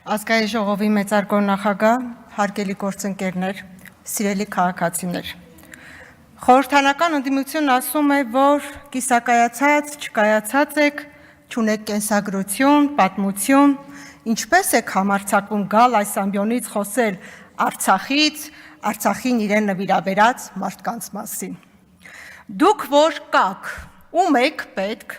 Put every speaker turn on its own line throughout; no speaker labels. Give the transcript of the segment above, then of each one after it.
Ազգային ժողովի մեծարգո նախագահ, հարգելի գործընկերներ, սիրելի քաղաքացիներ։ Խորհրդանական ընդդիմությունն ասում է, որ կիսակայացած, չկայացած եք, չունեք կենսագրություն, պատմություն, ինչպես եք համարձակվում գալ այս ամբիոնից խոսել Արցախից, Արցախին իրեն նվիրաբերած մարդկանց մասին։ Դուք որ կաք, ում եք պետք,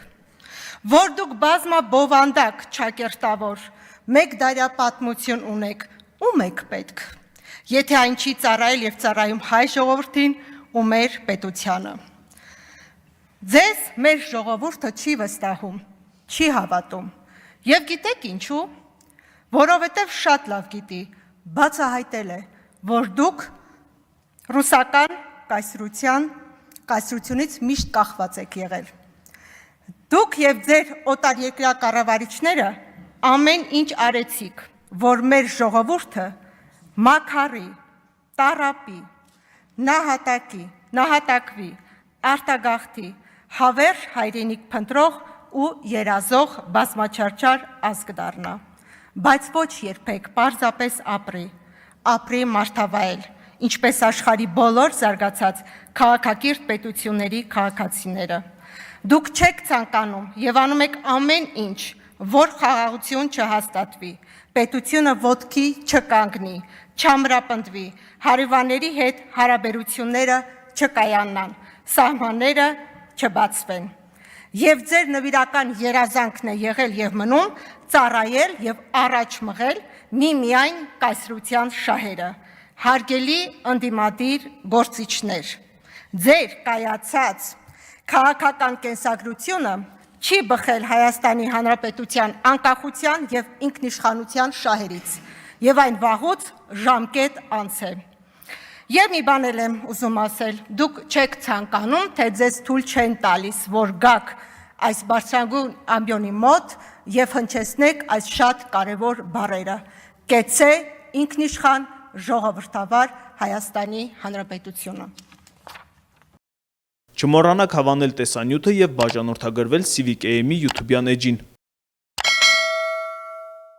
որ դուք բազմաբովանդակ ճակերտավոր, մեկ դարյա պատմություն ունեք, ում եք պետք, եթե այն չի ծառայել եւ ծառայում հայ ժողովրդին ու մեր պետությանը։ Ձեզ մեր ժողովուրդը չի վստահում, չի հավատում։ Եվ գիտեք ինչու, որովհետև շատ լավ գիտի, բացահայտել է, որ դուք ռուսական կայսրությունից միշտ կախված եք եղել։ Դուք եւ ձեր օտարերկրյա կառավարիչները ամեն ինչ արեցիք, որ մեր ժողովուրդը մաքարի, տառապի, նահատակվի, արտագաղթի, հավերժ հայրենիք փնտրող ու երազող բազմաչարչար ազգ դառնա, բայց ոչ երբեք պարզապես ապրի մարդավայել, ինչպես աշխարհի բոլոր զարգացած քաղաքակիրթ պետությունների քաղաքացիները։ Դուք չեք ցանկանում եւ անում եք ամեն ինչ, որ խաղաղություն չհաստատվի, պետությունը ոտքի չկանգնի, չամրապնդվի, հարևանների հետ հարաբերությունները չկայանան, սահմանները չբացվեն։ Եվ ձեր նվիրական երազանքն է եղել եւ մնում ծառայել եւ առաջ մղել միմիայն կայսրության շահերը։ Հարգելի ընդդիմադիր գործիչներ, ձեր կայացած քաղաքական կենսագրությունը չի բխել Հայաստանի Հանրապետության անկախության եւ ինքնիշխանության շահերից եւ այն վաղուց ժամկետ անց է։ Եվ մի բան եմ ուզում ասել, դուք չեք ցանկանում, թե ձեզ թույլ չեն տալիս, որ գաք այս բարձրագույն ամբիոնի մոտ եւ հնչեցնեք այս շատ կարեւոր բառերը՝ կեցե ինքնիշխան ժողովրդավար Հայաստանի Հանրապետությունը։
Չմոռանաք հավանել տեսանյութը եւ բաժանորդագրվել Civic AM-ի YouTube-յան էջին։